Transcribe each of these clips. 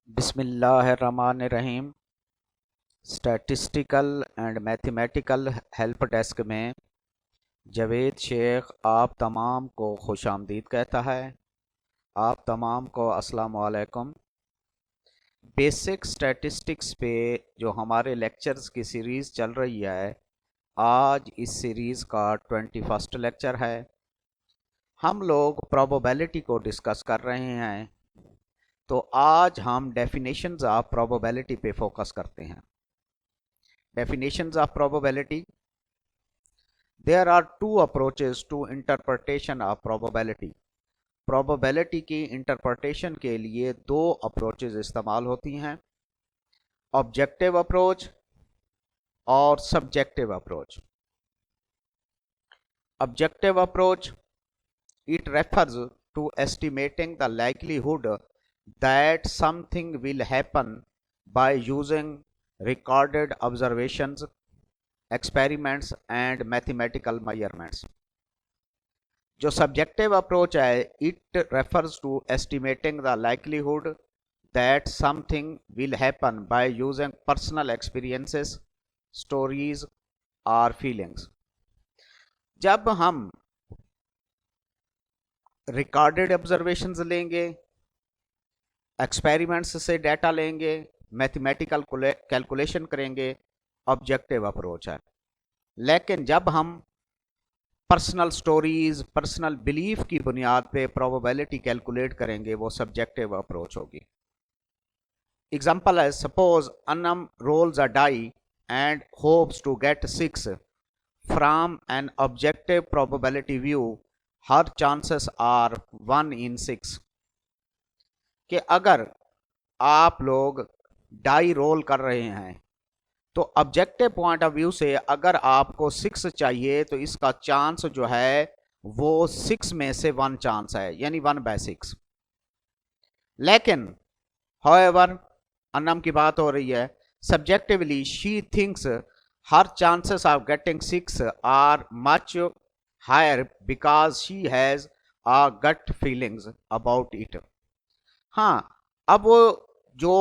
बिस्मिल्लाहिर्रहमानिर्रहीम। Statistical and mathematical help desk में जावेद शेख आप तमाम को खुशामदीद कहता है। आप तमाम को अस्सलाम वालेकुम। बेसिक स्टैटिस्टिक्स पे जो हमारे लेक्चर्स की सीरीज़ चल रही है, आज इस सीरीज़ का 21 लेक्चर है। हम लोग प्रोबेबिलिटी को डिस्कस कर रहे हैं, तो आज हम डेफिनेशंस ऑफ प्रोबेबिलिटी पे फोकस करते हैं। Definitions of probability. There are two approaches to interpretation of probability. Probability की interpretation के लिए दो approaches इस्तेमाल होती हैं, objective approach और subjective approach. Objective approach, it refers to estimating the likelihood that something will happen by using recorded observations, experiments and mathematical measurements. जो subjective approach है, it refers to estimating the likelihood that something will happen by using personal experiences, stories और feelings. जब हम recorded observations लेंगे, experiments से data लेंगे, mathematical calculation करेंगे, objective approach है। लेकिन जब हम पर्सनल स्टोरीज, पर्सनल बिलीफ की बुनियाद पे प्रोबेबिलिटी कैलकुलेट करेंगे, वो सब्जेक्टिव अप्रोच होगी। एग्जांपल है, suppose Annam rolls a die and hopes to get 6 from an objective probability view, her chances are 1 in 6। कि अगर आप लोग डाई रोल कर रहे हैं, तो ऑब्जेक्टिव पॉइंट ऑफ व्यू से अगर आपको 6 चाहिए, तो इसका चांस जो है वो 6 में से 1 चांस है, यानी 1/6। लेकिन हाउएवर, अन्नम की बात हो रही है, subjectively she thinks her chances of getting 6 are much higher because she has a gut feelings about it. हाँ, अब वो जो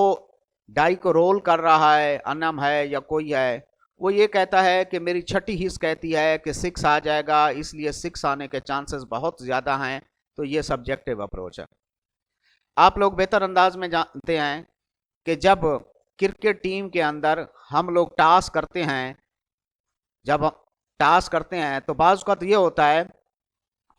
डाई को रोल कर रहा है, अनम है या कोई है, वो ये कहता है कि मेरी छठी हिस्स कहती है कि 6 आ जाएगा, इसलिए 6 आने के चांसेस बहुत ज़्यादा हैं। तो ये सब्जेक्टिव अप्रोच है। आप लोग बेहतर अंदाज में जानते हैं कि जब क्रिकेट टीम के अंदर हम लोग टास्क करते हैं, जब टास्क करते हैं तो बाज़ का तो ये होता है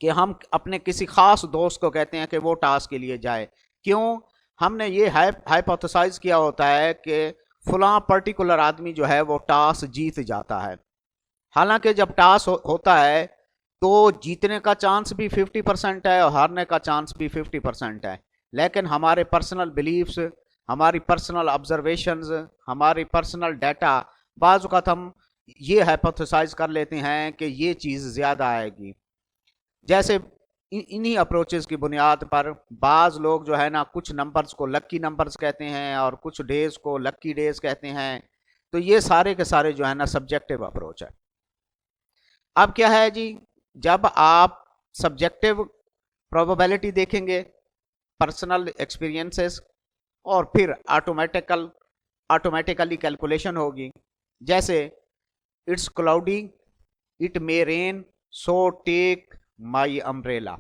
कि हम अपने किसी खास दोस्त को कहते हैं कि वो टास्क के लिए जाए। क्यों? हमने ये हाइपोथेसाइज किया होता है कि फलां पर्टिकुलर आदमी जो है वो टास्क जीत जाता है। हालांकि जब टास्क होता है तो जीतने का चांस भी 50% है और हारने का चांस भी 50% है। लेकिन हमारे पर्सनल बिलीफ्स, हमारी पर्सनल ऑब्जर्वेशंस, हमारी पर्सनल डाटा, बाज़ वक़्त हम ये हाइपोथेसाइज कर लेते हैं कि ये चीज़ ज़्यादा आएगी। जैसे इन्हीं अप्रोचेस की बुनियाद पर बाज़ लोग जो है ना, कुछ नंबर्स को लक्की नंबर्स कहते हैं और कुछ डेज को लक्की डेज कहते हैं। तो ये सारे के सारे जो है ना सब्जेक्टिव अप्रोच है। अब क्या है जी, जब आप सब्जेक्टिव प्रोबेबिलिटी देखेंगे, पर्सनल एक्सपीरियंसेस, और फिर ऑटोमेटिकली कैलकुलेशन होगी। जैसे it's cloudy, it may rain, so take my umbrella.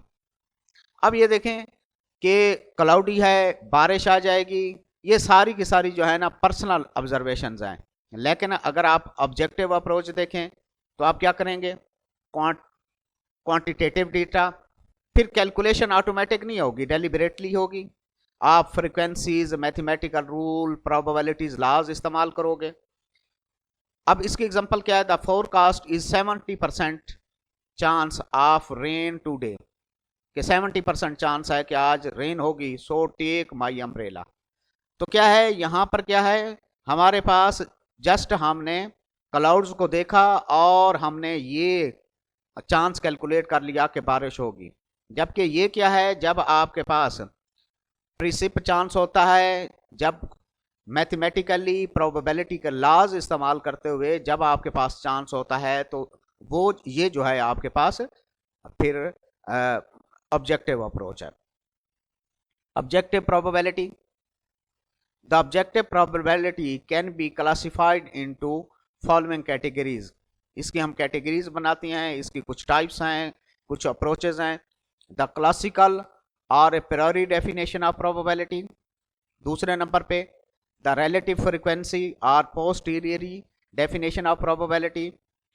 अब ये देखें कि क्लाउडी है, बारिश आ जाएगी, ये सारी की सारी जो है ना पर्सनल ऑब्जर्वेशंस हैं। लेकिन अगर आप ऑब्जेक्टिव अप्रोच देखें तो आप क्या करेंगे? क्वांटिटेटिव डेटा, फिर कैलकुलेशन ऑटोमेटिक नहीं होगी, डेलिबरेटली होगी। आप frequencies, mathematical rule, probabilities, laws इस्तेमाल करोगे। अब इसकी एग्जांपल क्या है? The forecast is 70% chance of rain today, कि 70% चांस है कि आज रेन होगी, सो टेक माई अम्ब्रेला। तो क्या है यहाँ पर? क्या है हमारे पास? जस्ट हमने क्लाउड्स को देखा और हमने ये चांस कैलकुलेट कर लिया कि बारिश होगी। जबकि ये क्या है, जब आपके पास प्रिसिप चांस होता है, जब मैथमेटिकली प्रोबेबिलिटी के लॉज इस्तेमाल करते हुए जब आपके पास चांस होता है, तो वो ये जो है आपके पास फिर ऑब्जेक्टिव अप्रोच है। Objective probability, the objective probability can be classified into following categories. इसकी हम कैटेगरीज बनाती हैं, इसकी कुछ टाइप्स हैं, कुछ अप्रोचेज हैं। द क्लासिकल और ए प्रायोरी डेफिनेशन ऑफ प्रोबेबिलिटी, दूसरे नंबर पे द रिलेटिव फ्रीक्वेंसी और पोस्टीरियरी डेफिनेशन ऑफ प्रोबेबिलिटी,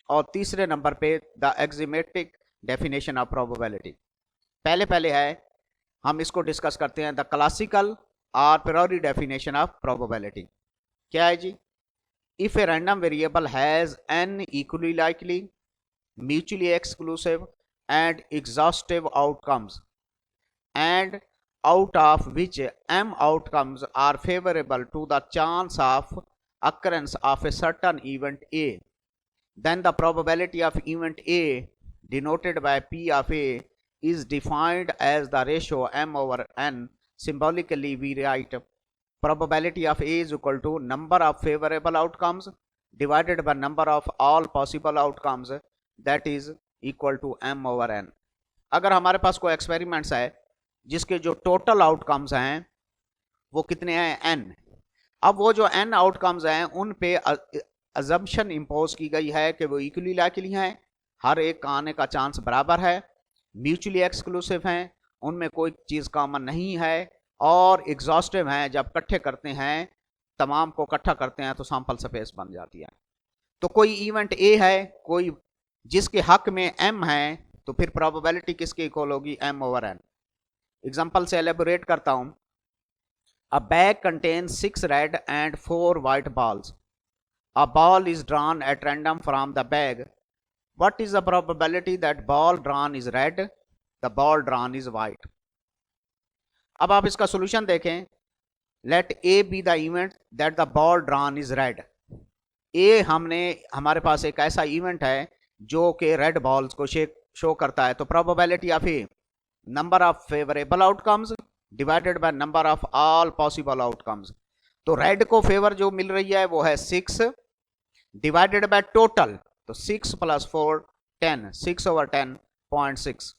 और तीसरे नंबर पे द एक्जिमेटिक डेफिनेशन ऑफ प्रोबेबिलिटी। पहले है, हम इसको डिस्कस करते हैं, द क्लासिकल और प्रायोरी डेफिनेशन ऑफ प्रोबेबिलिटी। क्या है जी? If a random variable has an equally likely, mutually exclusive and exhaustive outcomes, and out of which m outcomes are favorable to the chance of occurrence of a certain event A, then the probability of event A denoted by P of A is defined as the ratio m over n. Symbolically we write probability of A is equal to number of favorable outcomes divided by number of all possible outcomes, that is equal to m over n. अगर हमारे पास कोई experiments है जिसके जो total outcomes हैं वो कितने हैं? n। अब वो जो n आउटकम्स हैं उन पे अजम्पशन इंपोज की गई है कि वो इक्वली लाइकली हैं, हर एक का आने का चांस बराबर है, म्यूचुअली एक्सक्लूसिव हैं, उनमें कोई चीज़ कॉमन नहीं है, और एग्जॉस्टिव हैं, जब इकट्ठे करते हैं, तमाम को इकट्ठा करते हैं तो सैंपल स्पेस बन जाती है। तो कोई इवेंट ए है, कोई जिसके हक में m है, तो फिर प्रोबेबिलिटी किसके इक्वल होगी? m over n। एग्जाम्पल से एलेबोरेट करता हूं। A bag contains 6 red and 4 white balls. A ball is drawn at random from the bag. What is the probability that ball drawn is red, the ball drawn is white? अब आप इसका solution देखें। Let A be the event that the ball drawn is red. A हमारे पास एक ऐसा event है जो कि रेड बॉल्स को शो करता है, तो probability of A number of favorable outcomes divided by number of all possible outcomes। तो रेड को फेवर जो मिल रही है वो है 6 डिवाइडेड बाय टोटल, तो 6 + 4 10, 6 over 10.6।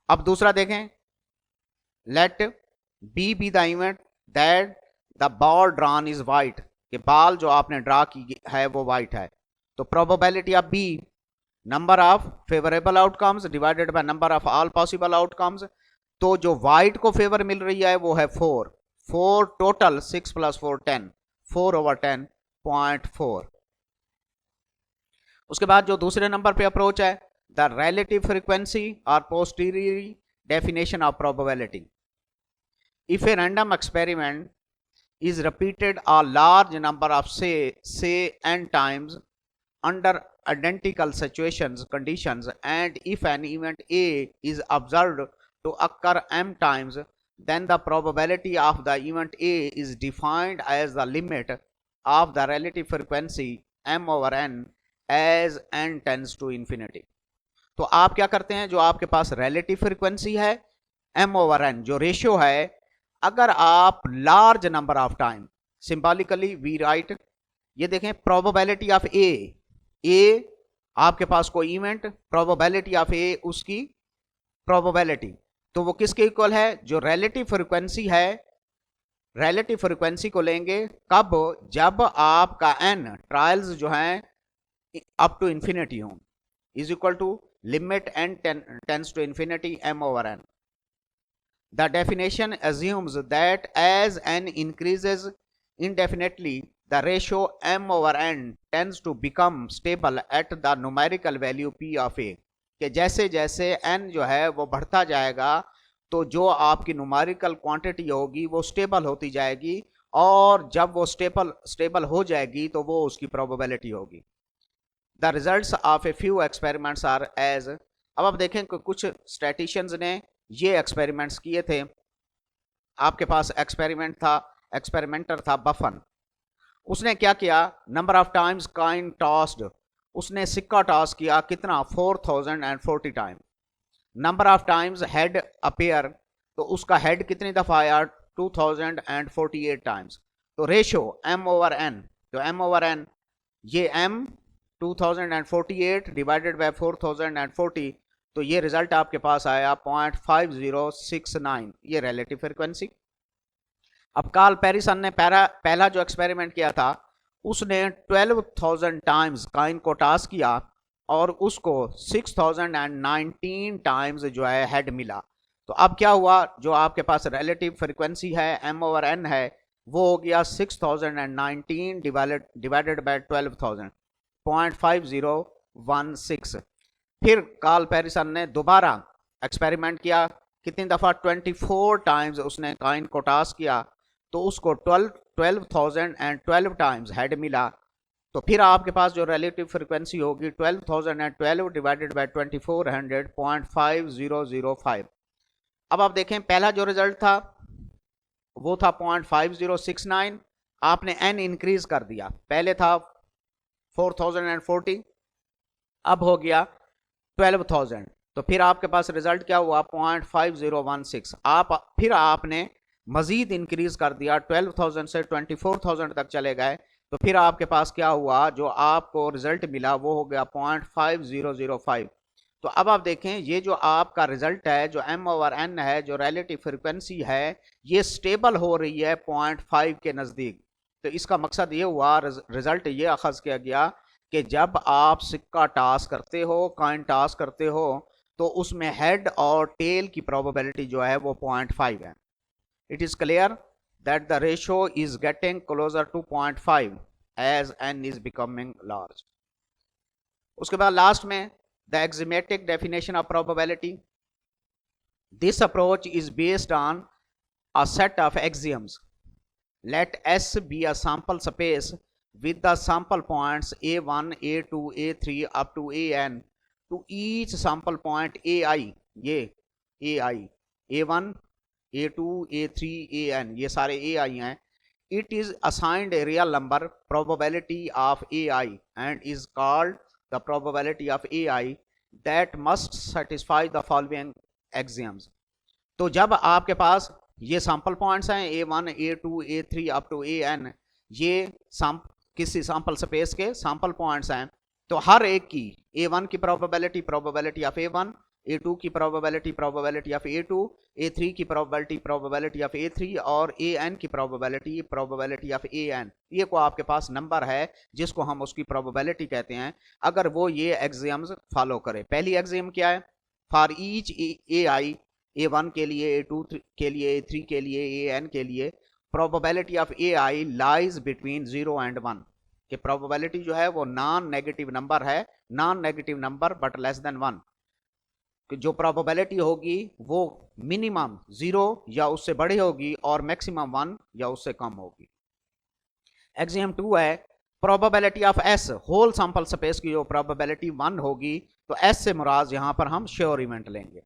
अब दूसरा देखें। Let B be the event that the ball drawn is white, कि बॉल जो आपने ड्रा की है वो व्हाइट है, तो probability of B number of favourable outcomes divided by number of all possible outcomes. तो जो व्हाइट को फेवर मिल रही है वो है 4 टोटल, 6 + 4 10, 4 over 10.4। उसके बाद जो दूसरे नंबर पे अप्रोच है, द रिलेटिव फ्रीक्वेंसी और posteriori definition of probability. If a random experiment is repeated a large number of say n times under identical conditions, and if an event A is observed to occur m times, then the probability of the event A is defined as the limit of the relative frequency m over n as n tends to infinity। तो आप क्या करते हैं, जो आपके पास relative frequency है m over n, जो रेशियो है, अगर आप large number of time, symbolically we write, ये देखें प्रोबेबिलिटी ऑफ ए आपके पास कोई इवेंट, प्रोबेबिलिटी ऑफ ए उसकी प्रोबेबिलिटी, तो वो किसके इक्वल है? जो रिलेटिव फ्रीक्वेंसी है, रिलेटिव फ्रीक्वेंसी को लेंगे कब? जब आपका n ट्रायल्स जो हैं अप टू इंफिनिटी हो, is equal to limit n tends to infinity m over n। The definition assumes that as n increases indefinitely, the ratio m over n tends to become stable at the numerical value p of a, कि जैसे जैसे n जो है वो बढ़ता जाएगा तो जो आपकी न्यूमेरिकल क्वांटिटी होगी वो स्टेबल होती जाएगी, और जब वो स्टेबल हो जाएगी तो वो उसकी प्रोबेबिलिटी होगी। The results of a few experiments are as. अब आप देखें कि कुछ स्टैटिशियंस ने ये एक्सपेरिमेंट्स किए थे। आपके पास एक्सपेरिमेंटर था बफन। उसने क्या किया? Number of times coin tossed, उसने सिक्का टॉस किया, कितना? 4040 time. Number of times head appear, तो उसका हेड कितनी दफा आया? 2048 टाइम्स। तो रेशियो m over n, तो m over n ये m 2048 डिवाइडेड बाय 4040, तो ये रिजल्ट आपके पास आया 0.5069, ये रिलेटिव फ्रीक्वेंसी। अब कार्ल पेरिसन ने पहला जो एक्सपेरिमेंट किया था, उसने 12,000 टाइम्स कॉइन को टॉस किया और उसको 6,019 टाइम्स जो है हेड मिला। तो अब क्या हुआ, जो आपके पास रिलेटिव फ्रीक्वेंसी है m/n है, वो हो गया 6,019 डिवाइडेड बाय 12,000, 0.5016। फिर कार्ल पेरिसन ने दोबारा एक्सपेरिमेंट किया, कितनी दफ़ा, 24 टाइम्स उसने कॉइन को टॉस किया, तो उसको 12,012 टाइम्स हेड मिला। तो फिर आपके पास जो रिलेटिव फ्रीक्वेंसी होगी 12,012 डिवाइडेड बाय 2400, 0.5005। अब आप देखें पहला जो रिजल्ट था वो था 0.5069, आपने n इंक्रीज कर दिया, पहले था 4040, अब हो गया 12,000, तो फिर आपके पास रिजल्ट क्या हुआ, 0.5016। फिर आपने मजीद इंक्रीज कर दिया, 12,000 से 24,000 तक चले गए, तो फिर आपके पास क्या हुआ, जो आपको रिजल्ट मिला वो हो गया 0.5005। तो अब आप देखें ये जो आपका रिजल्ट है, जो m/n है, जो रिलेटिव फ्रिक्वेंसी है, ये स्टेबल हो रही है 0.5 के नज़दीक। तो इसका मकसद ये हुआ, रिजल्ट ये अखज़ किया गया कि जब आप सिक्का टॉस करते हो, कॉइन टॉस करते हो, तो उसमें हेड और टेल की प्रोबेबिलिटी जो है वो 0.5 है। It is clear that the ratio is getting closer to 0.5 as n is becoming large. उसके बाद लास्ट में the axiomatic definition of probability. This approach is based on a set of axioms. Let S be a sample space with the sample points a1, a2, a3 up to an. To each sample point ai, ये ai, a1, a2, a3, an, ये सारे ai हैं. It is assigned a real number, probability of ai, and is called the probability of ai that must satisfy the following axioms. तो जब आपके पास ये sample points हैं a1, a2, a3 up to an, ये किसी sample space के sample points हैं, तो हर एक की a1 की प्रोबेबिलिटी ऑफ a1, a2 की प्रोबेबिलिटी ऑफ a2, a3 की प्रोबेबिलिटी ऑफ a3 और an की प्रोबेबिलिटी ऑफ an। ये को आपके पास नंबर है जिसको हम उसकी प्रोबेबिलिटी कहते हैं, अगर वो ये एक्सियम्स फॉलो करे। पहली एक्सियम क्या है, फॉर ईच ai, a1 के लिए, a2 के लिए, a3 के लिए, an के लिए, probability of ai lies between 0 and 1, कि प्रोबेबिलिटी जो है वो नॉन नेगेटिव नंबर है, non negative number but less than 1, कि जो प्रोबेबिलिटी होगी वो मिनिमम 0 या उससे बड़ी होगी और मैक्सिमम 1 या उससे कम होगी। एक्सियम 2 है, probability of S, whole sample space की जो प्रोबेबिलिटी 1 होगी, तो एस से मुराद यहां पर हम श्योर इवेंट लेंगे।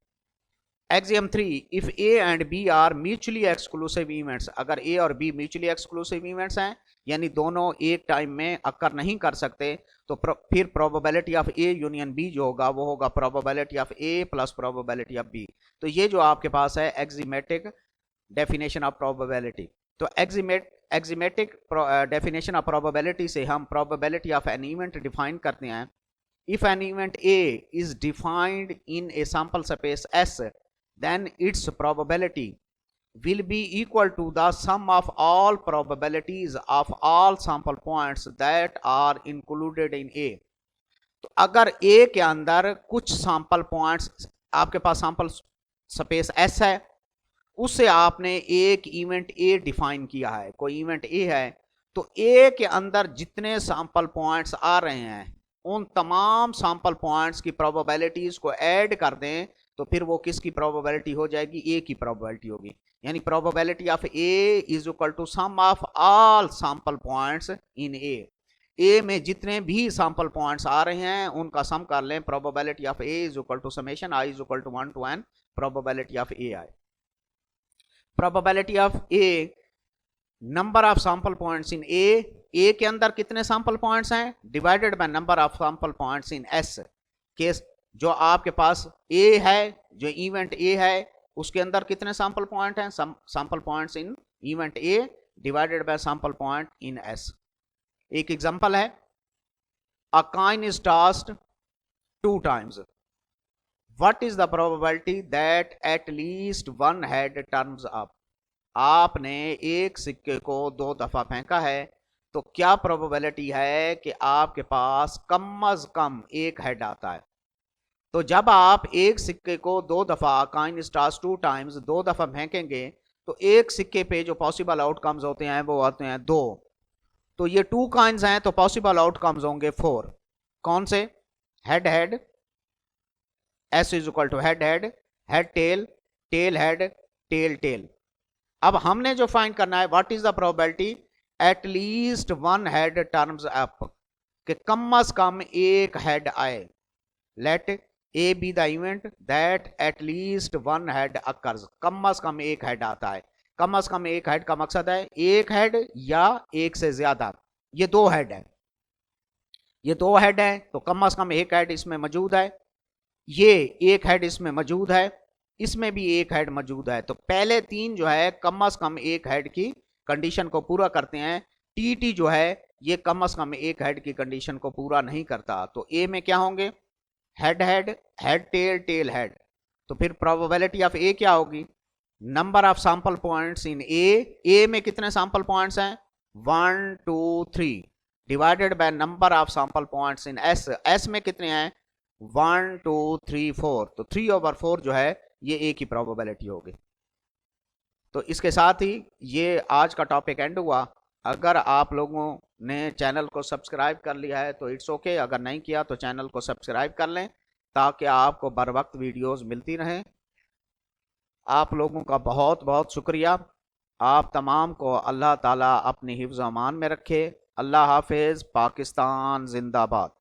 Axiom 3, if A and B are mutually exclusive events, अगर ए और बी म्यूचुअली एक्सक्लूसिव इवेंट्स हैं, यानी दोनों एक टाइम में अक्कर नहीं कर सकते, तो फिर probability of A union B जो होगा वो होगा probability of A plus probability of B. तो ये जो आपके पास है एक्सिमेटिक डेफिनेशन ऑफ प्रोबेबिलिटी। तो एक्सिमेटिक डेफिनेशन ऑफ प्रोबेबिलिटी से हम probability of an event define करते हैं। If an event A is defined in a sample space S, then its probability will be equal to the sum of all probabilities of all sample points that are included in A. तो अगर A के अंदर कुछ sample points, आपके पास sample space S है, उससे आपने एक इवेंट A डिफाइन किया है, कोई इवेंट A है, तो A के अंदर जितने सैंपल पॉइंट्स आ रहे हैं उन तमाम सैंपल पॉइंट्स की प्रोबेबिलिटीज को ऐड कर दें, तो फिर वो किसकी प्रोबेबिलिटी हो जाएगी, ए की प्रोबेबिलिटी होगी। यानी probability of A is equal to sum of all sample points in A में जितने भी सैंपल पॉइंट्स आ रहे हैं उनका सम कर लें, probability of A is equal to summation I is equal to 1 to n probability of A I. Probability of A, number of sample points in A के अंदर कितने सैंपल पॉइंट्स हैं divided by number of sample points in S, case जो आपके पास ए है, जो event A है, उसके अंदर कितने सैंपल पॉइंट हैं, sample points in event A divided by sample point in S. एक एग्जांपल है, अ coin is tossed 2 times, what is the probability that at least one head turns up. आपने एक सिक्के को 2 दफा फेंका है, तो क्या प्रोबेबिलिटी है कि आपके पास कम अज कम एक हेड आता है। तो जब आप एक सिक्के को 2 दफा, कॉइन स्टार्स 2 टाइम्स, 2 दफा फेंकेंगे, तो एक सिक्के पे जो पॉसिबल आउटकम्स होते हैं वो आते हैं 2। तो ये 2 कॉइन्स हैं तो पॉसिबल आउटकम्स होंगे 4। कौन से? Head head, S is equal to head head, head tail, tail head, tail tail. अब हमने जो फाइंड करना है, what is the probability at least one head turns up, कि कम अज कम एक हेड आए। Let A be the event that at least one head occurs, कम अज कम एक हेड आता है। कम अज कम एक हेड का मकसद है एक हेड या एक से ज्यादा। ये 2 हेड है, ये 2 हेड है, तो कम अज कम एक हेड इसमें मौजूद है। ये एक हेड इसमें मौजूद है, इसमें भी एक हेड मौजूद है। तो पहले 3 जो है कम अज कम एक हेड की कंडीशन को पूरा करते हैं। टी जो है ये कम अज कम एक हेड की कंडीशन को पूरा नहीं करता। तो ए में क्या होंगे? Head head, head tail, tail head. तो फिर प्रोबेबिलिटी ऑफ ए क्या होगी? Number of sample points in A में कितने सैंपल पॉइंट्स हैं? 1 2 3 divided by number of sample points in S में कितने हैं? 1 2 3 4। तो 3/4 जो है ये ए की प्रोबेबिलिटी होगी। तो इसके साथ ही ये आज का टॉपिक एंड हुआ। अगर आप लोगों ने चैनल को सब्सक्राइब कर लिया है तो इट्स ओके, अगर नहीं किया तो चैनल को सब्सक्राइब कर लें ताकि आपको बर वक्त वीडियोज़ मिलती रहें। आप लोगों का बहुत बहुत शुक्रिया। आप तमाम को अल्लाह ताला अपनी हिफ्ज़ अमान में रखे। अल्लाह हाफिज़। पाकिस्तान जिंदाबाद।